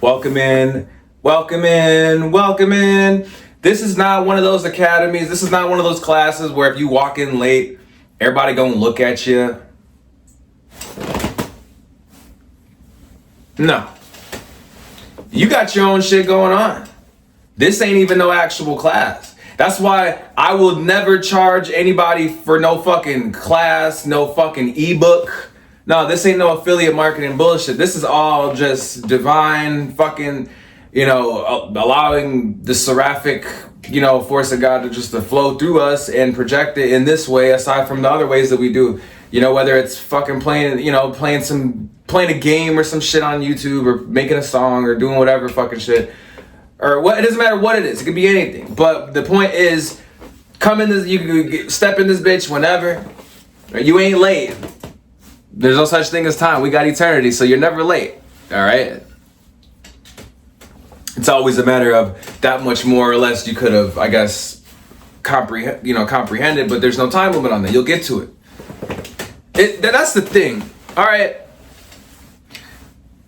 Welcome in, welcome in, welcome in. This is not one of those academies. This is not one of those classes where if you walk in late, everybody gonna look at you. No. You got your own shit going on. This ain't even no actual class. That's why I will never charge anybody for no fucking class, no fucking ebook. No, this ain't no affiliate marketing bullshit. This is all just divine fucking, allowing the seraphic, force of God to flow through us and project it in this way, aside from the other ways that we do. Whether it's fucking playing a game or some shit on YouTube, or making a song, or doing whatever fucking shit. Or what, it doesn't matter what it is. It could be anything. But the point is, you can step in this bitch whenever. You ain't late. There's no such thing as time. We got eternity, so you're never late. All right? It's always a matter of that much more or less you could have, I guess, comprehended, but there's no time limit on that. You'll get to it. That's the thing. All right?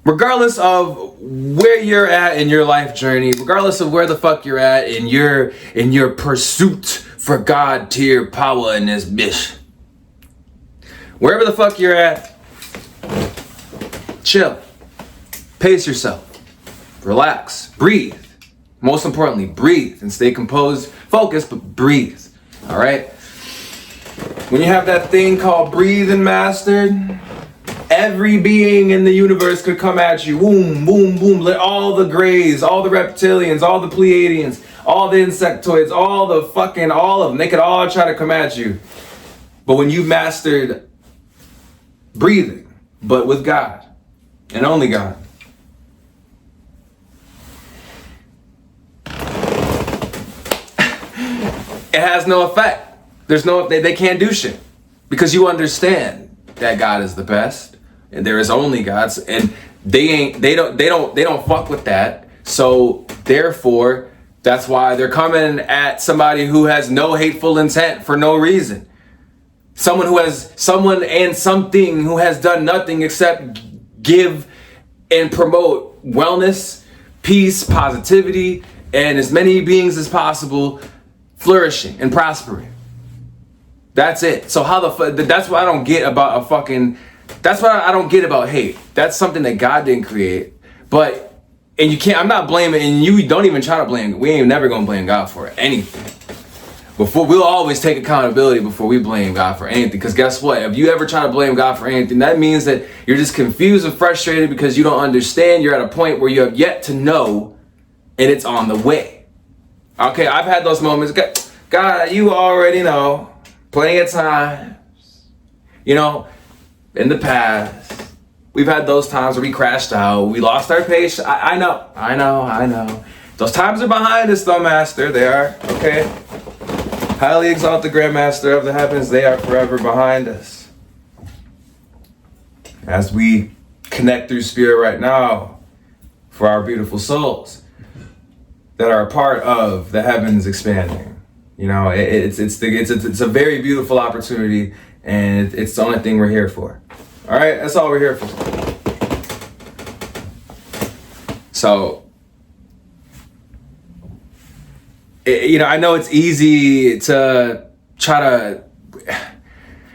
Regardless of where you're at in your life journey, regardless of where the fuck you're at in your pursuit for God tier power in this bitch, wherever the fuck you're at, chill, pace yourself, relax, breathe. Most importantly, breathe and stay composed, focused, but breathe. All right. When you have that thing called breathing mastered, every being in the universe could come at you. Boom, boom, boom. Let all the Greys, all the reptilians, all the Pleiadians, all the insectoids, all of them. They could all try to come at you. But when you've mastered breathing, but with God and only God, it has no effect. They can't do shit, because you understand that God is the best and there is only God's, and they don't fuck with that. So therefore, that's why they're coming at somebody who has no hateful intent for no reason. Someone and something who has done nothing except give and promote wellness, peace, positivity, and as many beings as possible flourishing and prospering. That's it. So that's what I don't get about that's what I don't get about hate. That's something that God didn't create. I'm not blaming, and you don't even try to blame. We ain't never gonna blame God for anything. We'll always take accountability before we blame God for anything. Because guess what? If you ever try to blame God for anything, that means that you're just confused and frustrated because you don't understand. You're at a point where you have yet to know, and it's on the way. Okay, I've had those moments. God, you already know. Plenty of times. In the past, we've had those times where we crashed out. We lost our patience. I know. Those times are behind us, though, Master. They are, okay? Highly exalted Grandmaster of the heavens, they are forever behind us. As we connect through spirit right now for our beautiful souls that are a part of the heavens expanding. It's a very beautiful opportunity, and it's the only thing we're here for. All right, that's all we're here for. So, I know it's easy to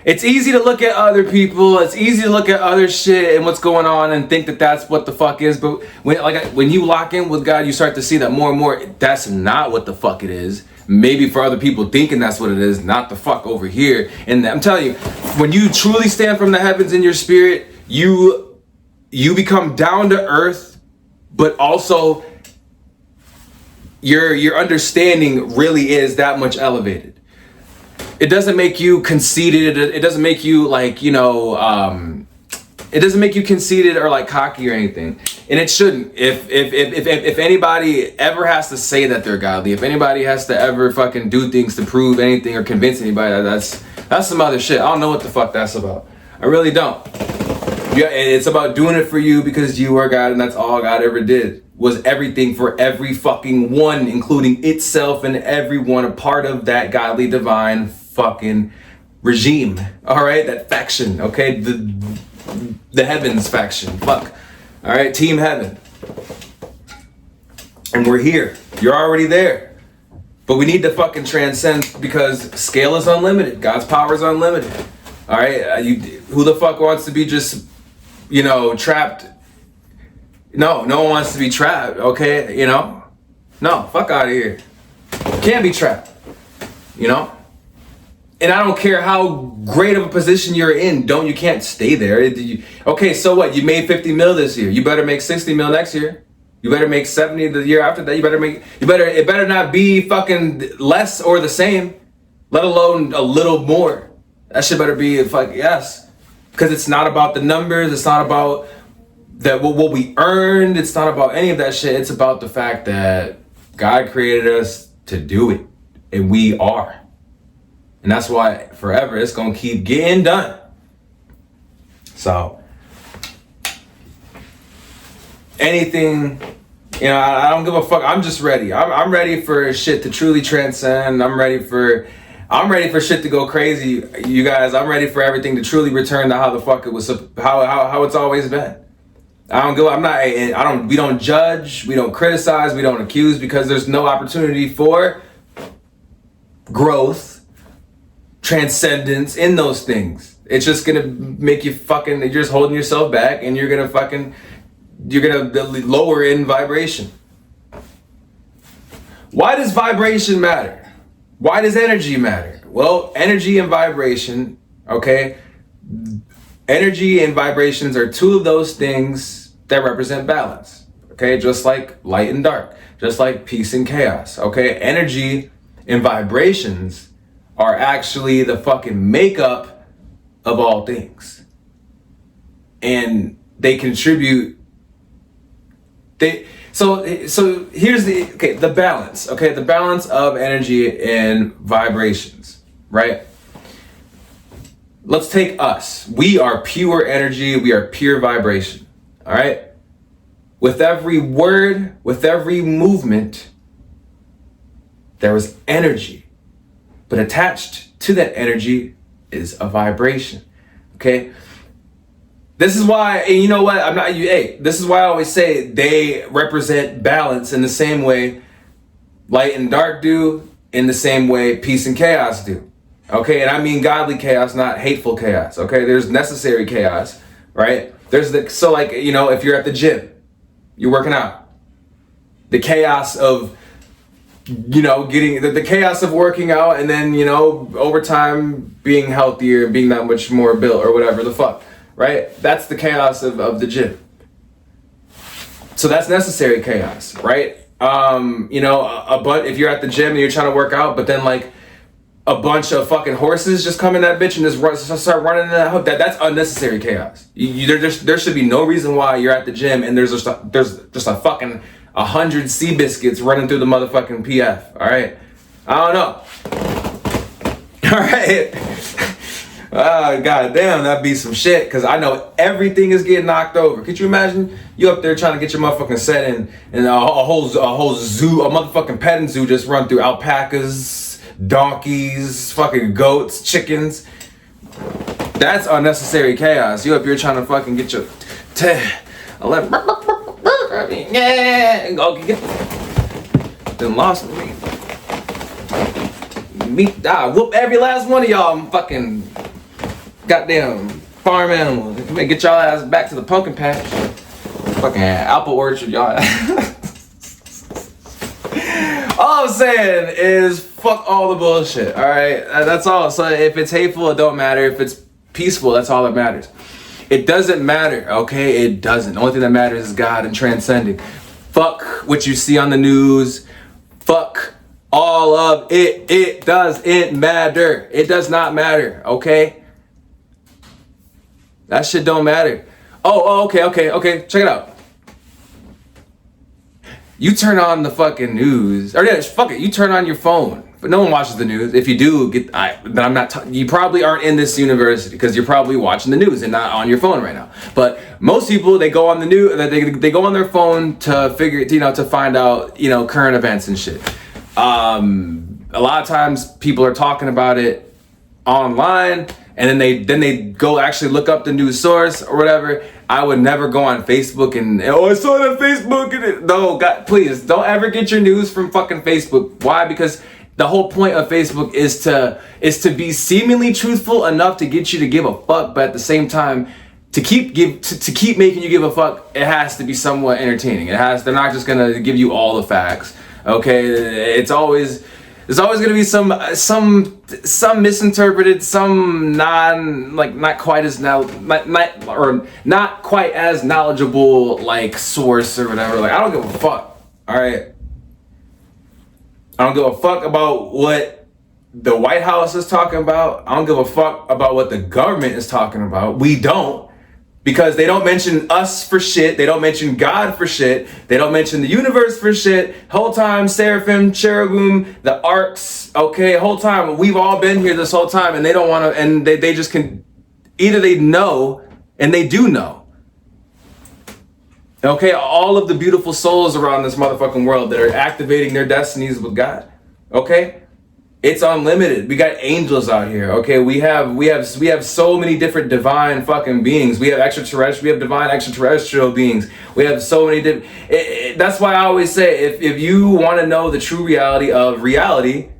it's easy to look at other people. It's easy to look at other shit and what's going on and think that that's what the fuck is. But when you lock in with God, you start to see that more and more, that's not what the fuck it is. Maybe for other people thinking that's what it is, not the fuck over here. And I'm telling you, when you truly stand from the heavens in your spirit, you become down to earth, but also your understanding really is that much elevated. It doesn't make you conceited. It doesn't make you it doesn't make you conceited or like cocky or anything. And it shouldn't. If anybody ever has to say that they're godly, if anybody has to ever fucking do things to prove anything or convince anybody, that's some other shit. I don't know what the fuck that's about. I really don't. Yeah, it's about doing it for you because you are God, and that's all God ever did. Was everything for every fucking one, including itself and everyone a part of that godly divine fucking regime. All right, that faction. Okay, the heavens faction. Fuck. All right, Team Heaven. And we're here. You're already there. But we need to fucking transcend because scale is unlimited. God's power is unlimited. All right? Who the fuck wants to be just, trapped? No one wants to be trapped, okay? No, fuck out of here. Can't be trapped, And I don't care how great of a position you're in. You can't stay there. Okay, so what? You made 50 mil this year. You better make 60 mil next year. You better make 70 the year after that. It better not be fucking less or the same, let alone a little more. That shit better be yes. Because it's not about the numbers. It's not about what we earned. It's not about any of that shit. It's about the fact that God created us to do it. And we are. And that's why forever it's going to keep getting done. So, anything, I don't give a fuck. I'm just ready. I'm ready for shit to truly transcend. I'm ready for shit to go crazy. You guys, I'm ready for everything to truly return to how the fuck it was, how it's always been. We don't judge, we don't criticize, we don't accuse because there's no opportunity for growth, transcendence in those things. It's just gonna make you you're just holding yourself back and you're gonna lower in vibration. Why does vibration matter? Why does energy matter? Well, energy and vibration, okay? Energy and vibrations are two of those things that represent balance, okay? Just like light and dark, just like peace and chaos, okay? Energy and vibrations are actually the fucking makeup of all things. And they contribute. So here's the balance, okay? The balance of energy and vibrations, right? Let's take us. We are pure energy. We are pure vibration, all right? With every word, with every movement, there is energy. But attached to that energy is a vibration, okay? This is why, and you know what? This is why I always say they represent balance in the same way light and dark do, in the same way peace and chaos do, okay? And I mean godly chaos, not hateful chaos, okay? There's necessary chaos, right? If you're at the gym, you're working out, the chaos of getting the chaos of working out and then, over time being healthier, being that much more built or whatever the fuck, right? That's the chaos of the gym. So that's necessary chaos, right? But if you're at the gym and you're trying to work out, but then like a bunch of fucking horses just come in that bitch and just start running in that hook, that's unnecessary chaos. There should be no reason why you're at the gym and there's just a fucking 100 sea biscuits running through the motherfucking PF, all right? I don't know. All right? God damn, that'd be some shit, because I know everything is getting knocked over. Could you imagine you up there trying to get your motherfucking set in and a whole zoo, a motherfucking petting zoo just run through alpacas, donkeys, fucking goats, chickens? That's unnecessary chaos. You up here trying to fucking get your... Yeah, go get then lost me. Whoop every last one of y'all fucking goddamn farm animals. Get y'all ass back to the pumpkin patch. Fucking apple orchard, y'all. All I'm saying is fuck all the bullshit, alright? That's all. So if it's hateful, it don't matter. If it's peaceful, that's all that matters. It doesn't matter, okay? It doesn't. The only thing that matters is God and transcending. Fuck what you see on the news. Fuck all of it. It doesn't matter. It does not matter, okay? That shit don't matter. Okay. Check it out. You turn on the fucking news. Fuck it. You turn on your phone. But no one watches the news. If you do, you probably aren't in this university because you're probably watching the news and not on your phone right now. But most people, they go on the news, they go on their phone to to find out, current events and shit. A lot of times people are talking about it online, and then they go actually look up the news source or whatever. I would never go on Facebook and, oh, I saw it on Facebook. No, God, please don't ever get your news from fucking Facebook. Why? Because the whole point of Facebook is to be seemingly truthful enough to get you to give a fuck, but at the same time, to keep making you give a fuck, it has to be somewhat entertaining. They're not just gonna give you all the facts. Okay, there's always gonna be some misinterpreted, some not quite as knowledgeable like source or whatever. Like, I don't give a fuck. All right, I don't give a fuck about what the White House is talking about. I don't give a fuck about what the government is talking about. We don't. Because they don't mention us for shit. They don't mention God for shit. They don't mention the universe for shit. Whole time, seraphim, cherubim, the arcs. Okay, whole time. We've all been here this whole time, and they don't want to. And they just can. Either they know, and they do know. Okay, all of the beautiful souls around this motherfucking world that are activating their destinies with God. Okay. It's unlimited. We got angels out here. Okay, we have so many different divine fucking beings. We have divine extraterrestrial beings. We have so many different. That's why I always say, if you want to know the true reality of reality,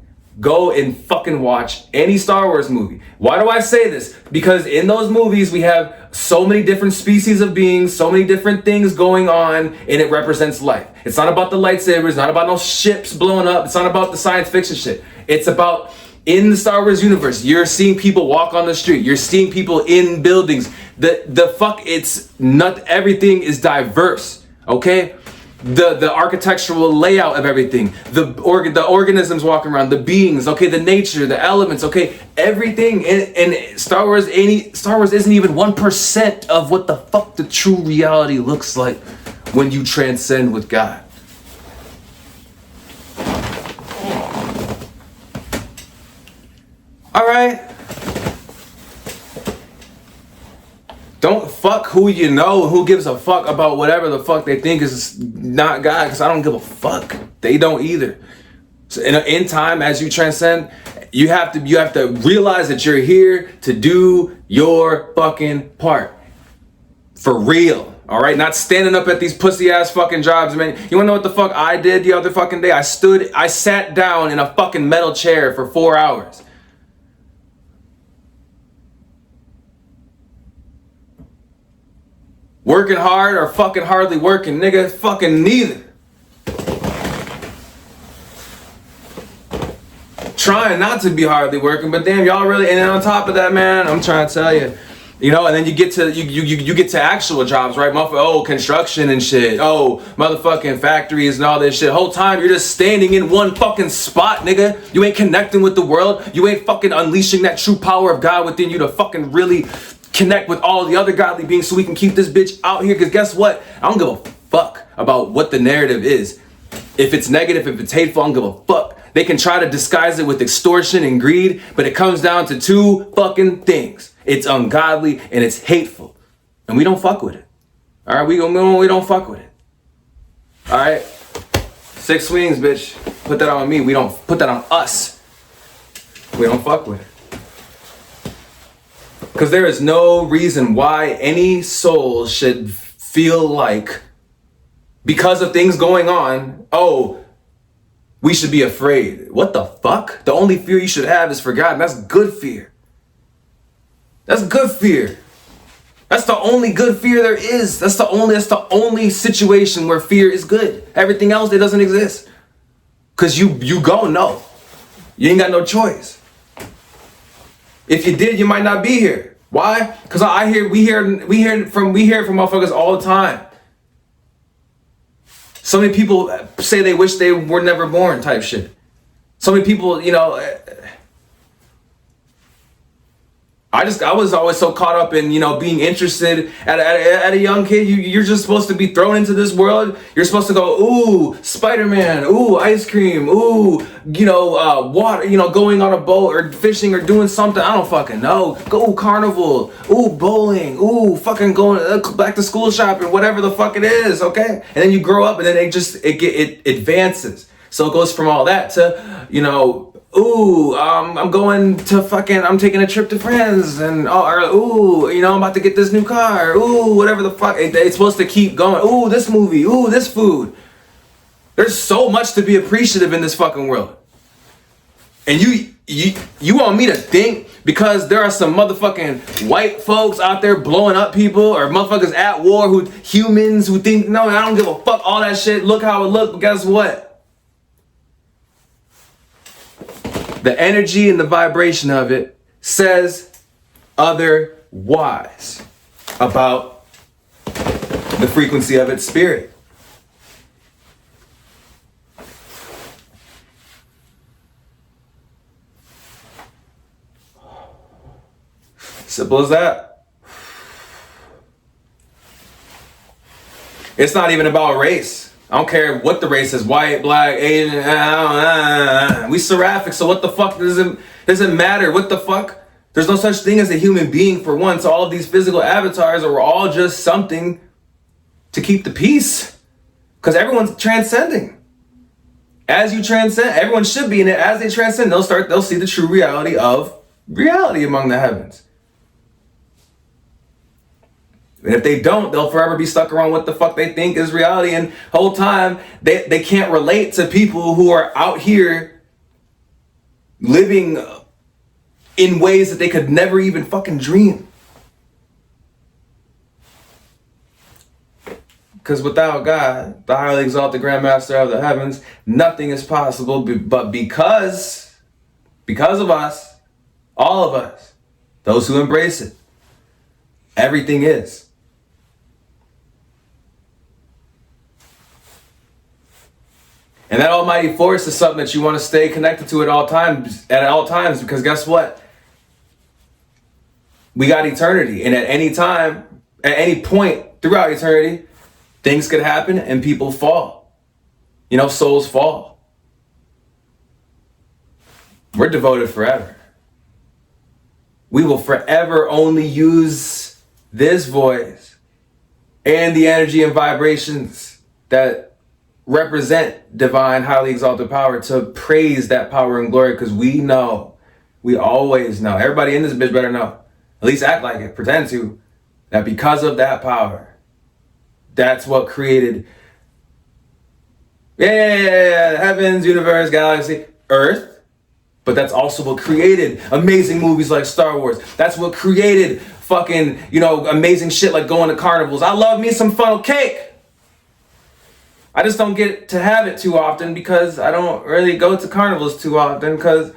go and fucking watch any Star Wars movie. Why do I say this? Because in those movies we have so many different species of beings, so many different things going on, and it represents life. It's not about the lightsabers, it's not about no ships blowing up, it's not about the science fiction shit. It's about, in the Star Wars universe, you're seeing people walk on the street, you're seeing people in buildings. It's not everything is diverse, okay? The architectural layout of everything, the organisms walking around, the beings, okay, the nature, the elements, okay, everything in Star Wars isn't even 1% of what the fuck the true reality looks like when you transcend with God. All right. Don't fuck who you know, who gives a fuck about whatever the fuck they think is not God, because I don't give a fuck. They don't either. So in time, as you transcend, you have to realize that you're here to do your fucking part. For real. All right, not standing up at these pussy ass fucking jobs, man. You wanna know what the fuck I did the other fucking day? I sat down in a fucking metal chair for 4 hours. Working hard or fucking hardly working, nigga? Fucking neither. Trying not to be hardly working, but damn, y'all really. And then on top of that, man, I'm trying to tell you, you know. And then you get to actual jobs, right? Oh, construction and shit. Oh, motherfucking factories and all this shit. Whole time you're just standing in one fucking spot, nigga. You ain't connecting with the world. You ain't fucking unleashing that true power of God within you to fucking really connect with all the other godly beings so we can keep this bitch out here. Because guess what? I don't give a fuck about what the narrative is. If it's negative, if it's hateful, I don't give a fuck. They can try to disguise it with extortion and greed, but it comes down to two fucking things. It's ungodly and it's hateful. And we don't fuck with it. All right, we don't fuck with it. All right? 6 wings, bitch. Put that on me. We don't put that on us. We don't fuck with it. Because there is no reason why any soul should feel like, because of things going on, oh, we should be afraid. What the fuck? The only fear you should have is for God, and that's good fear. That's good fear. That's the only good fear there is. That's the only situation where fear is good. Everything else, it doesn't exist. Because you go, no. You ain't got no choice. If you did, you might not be here. Why? Because we hear it from motherfuckers all the time. So many people say they wish they were never born type shit. So many people, you know, I was always so caught up in, you know, being interested at a young kid. You're just supposed to be thrown into this world. You're supposed to go, ooh, Spider-Man, ooh, ice cream, ooh, you know, water, you know, going on a boat or fishing or doing something. I don't fucking know. Go carnival, ooh, bowling, ooh, fucking going back to school shopping, whatever the fuck it is, okay? And then you grow up and then it advances. So it goes from all that to, you know, ooh, I'm taking a trip to France, and I'm about to get this new car, ooh, whatever the fuck. It's supposed to keep going. Ooh, this movie, ooh, this food. There's so much to be appreciative in this fucking world. And you want me to think because there are some motherfucking white folks out there blowing up people or motherfuckers at war humans who think, no, I don't give a fuck, all that shit, look how it look, but guess what? The energy and the vibration of it says otherwise about the frequency of its spirit. Simple as that. It's not even about race. I don't care what the race is, white, black, Asian, we seraphic, so what the fuck doesn't matter? What the fuck? There's no such thing as a human being for one, so all of these physical avatars are all just something to keep the peace. Because everyone's transcending. As you transcend, everyone should be in it. As they transcend, they'll see the true reality of reality among the heavens. And if they don't, they'll forever be stuck around what the fuck they think is reality. And the whole time, they can't relate to people who are out here living in ways that they could never even fucking dream. Because without God, the highly exalted Grand Master of the heavens, nothing is possible. But because of us, all of us, those who embrace it, everything is. And that almighty force is something that you want to stay connected to at all times, because guess what? We got eternity. And at any time, at any point throughout eternity, things could happen and people fall. Souls fall. We're devoted forever. We will forever only use this voice and the energy and vibrations that represent divine, highly exalted power to praise that power and glory, because we always know, everybody in this bitch better know, at least act like it, pretend to, that because of that power, that's what created heavens, universe, galaxy, earth, but that's also what created amazing movies like Star Wars. That's what created fucking, amazing shit like going to carnivals. I love me some funnel cake. I just don't get to have it too often because I don't really go to carnivals too often because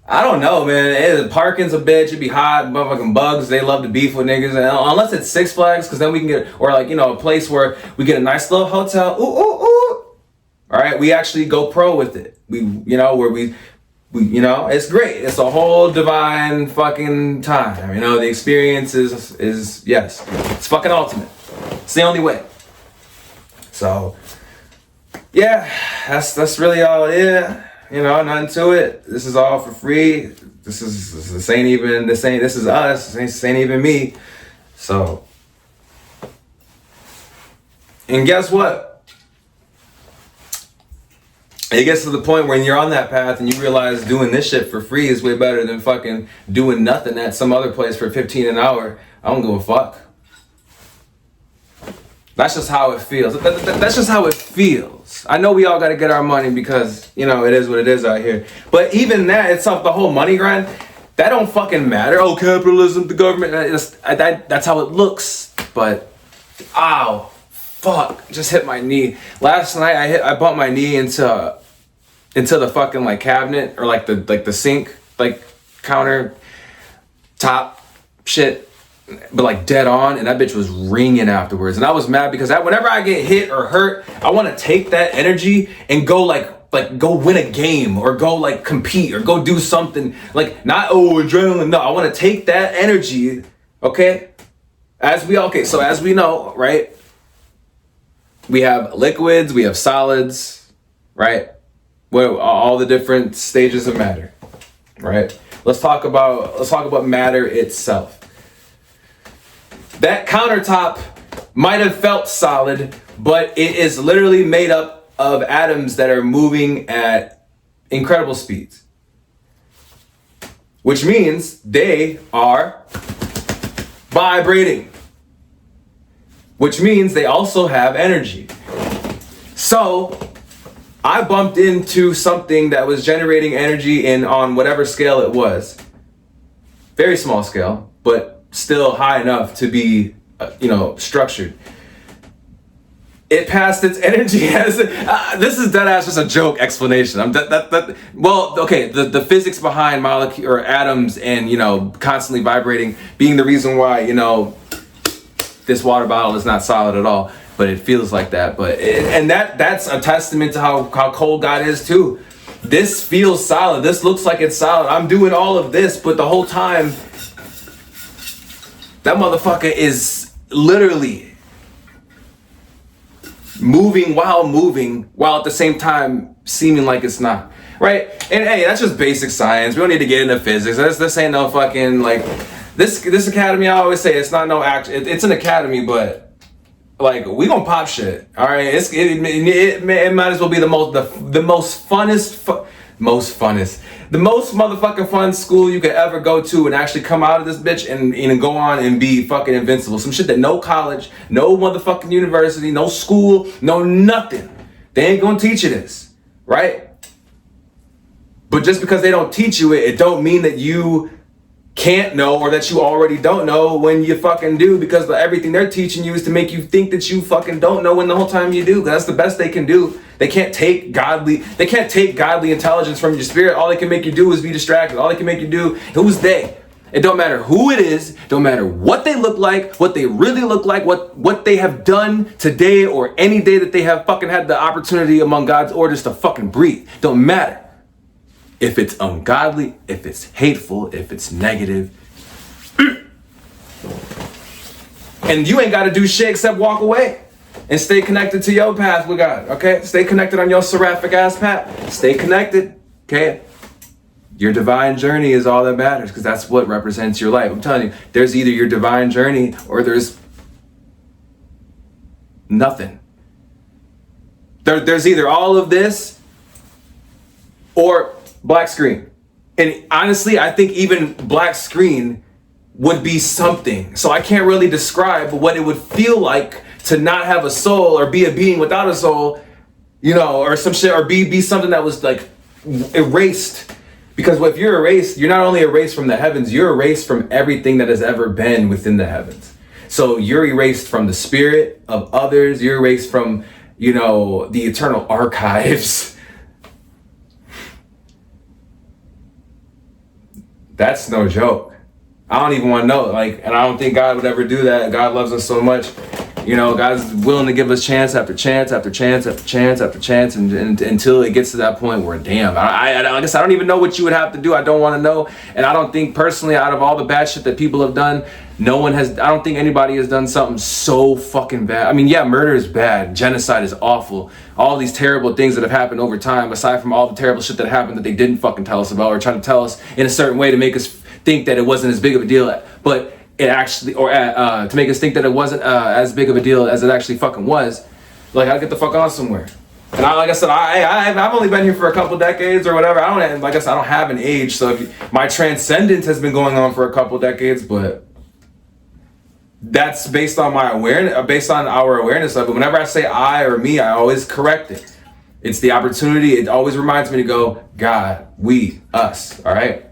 I don't know, man. Parking's a bitch. It'd be hot. Motherfucking bugs. They love to beef with niggas. And unless it's Six Flags, because then we can get, or a place where we get a nice little hotel. Ooh, ooh, ooh. All right. We actually go pro with it. Where we it's great. It's a whole divine fucking time. The experience is yes. It's fucking ultimate. It's the only way. So, yeah, that's really all it is. Nothing to it. This is all for free. This is us. This ain't even me. So, and guess what? It gets to the point when you're on that path and you realize doing this shit for free is way better than fucking doing nothing at some other place for $15 an hour. I don't give a fuck. That's just how it feels. That's just how it feels. I know we all got to get our money because, it is what it is out here. But even that itself, the whole money grind, that don't fucking matter. Oh, capitalism, the government, that's how it looks. But, ow, fuck, just hit my knee. Last night I bumped my knee into the fucking cabinet or the sink, counter top shit. But dead on, and that bitch was ringing afterwards. And I was mad because whenever I get hit or hurt, I want to take that energy and go go win a game or go compete or go do something not adrenaline. No, I want to take that energy. Okay, as we know, right? We have liquids, we have solids, right? Well, all the different stages of matter, right? Let's talk about matter itself. That countertop might have felt solid, but it is literally made up of atoms that are moving at incredible speeds. which means they are vibrating, which means they also have energy. So I bumped into something that was generating energy on whatever scale it was. Very small scale, but still high enough to be, structured. It passed its energy as this is dead ass just a joke explanation. The physics behind molecule or atoms and constantly vibrating being the reason why this water bottle is not solid at all, but it feels like that. But that's a testament to how cold God is too. This feels solid. This looks like it's solid. I'm doing all of this, but the whole time that motherfucker is literally moving while at the same time seeming like it's not, right? And hey, that's just basic science. We don't need to get into physics. This ain't no fucking this academy. I always say it's not no act. It's an academy, but we gonna pop shit. All right, it might as well be the most motherfucking fun school you could ever go to and actually come out of this bitch and go on and be fucking invincible. Some shit that no college, no motherfucking university, no school, no nothing. They ain't gonna teach you this, right? But just because they don't teach you it don't mean that you can't know or that you already don't know when you fucking do, because everything they're teaching you is to make you think that you fucking don't know when the whole time you do. That's the best they can do. They can't take godly intelligence from your spirit. All they can make you do is be distracted. All they can make you do, who's they? It don't matter who it is, don't matter what they look like, what they really look like, what they have done today or any day that they have fucking had the opportunity among God's orders to fucking breathe. Don't matter. If it's ungodly, if it's hateful, if it's negative. And you ain't got to do shit except walk away and stay connected to your path with God, okay? Stay connected on your seraphic ass path. Stay connected, okay? Your divine journey is all that matters, because that's what represents your life. I'm telling you, there's either your divine journey or there's nothing. There's either all of this or black screen. And honestly, I think even black screen would be something. So I can't really describe what it would feel like to not have a soul or be a being without a soul, or some shit, or be something that was erased. Because if you're erased, you're not only erased from the heavens, you're erased from everything that has ever been within the heavens. So you're erased from the spirit of others. You're erased from, the eternal archives. That's no joke. I don't even want to know. And I don't think God would ever do that. God loves us so much. God's willing to give us chance after chance after chance after chance after chance, and until it gets to that point where, damn, I guess I don't even know what you would have to do. I don't want to know. And I don't think personally, out of all the bad shit that people have done, I don't think anybody has done something so fucking bad. I mean, yeah, murder is bad. Genocide is awful. All these terrible things that have happened over time, aside from all the terrible shit that happened that they didn't fucking tell us about or trying to tell us in a certain way to make us think that it wasn't as big of a deal, but it actually, or to make us think that it wasn't as big of a deal as it actually fucking was. I'll get the fuck on somewhere. And like I said, I've only been here for a couple decades or whatever. I don't have an age, so my transcendence has been going on for a couple decades, but that's based on my awareness, based on our awareness of it. Whenever I say I or me, I always correct it. It's the opportunity. It always reminds me to go, God, we, us, all right?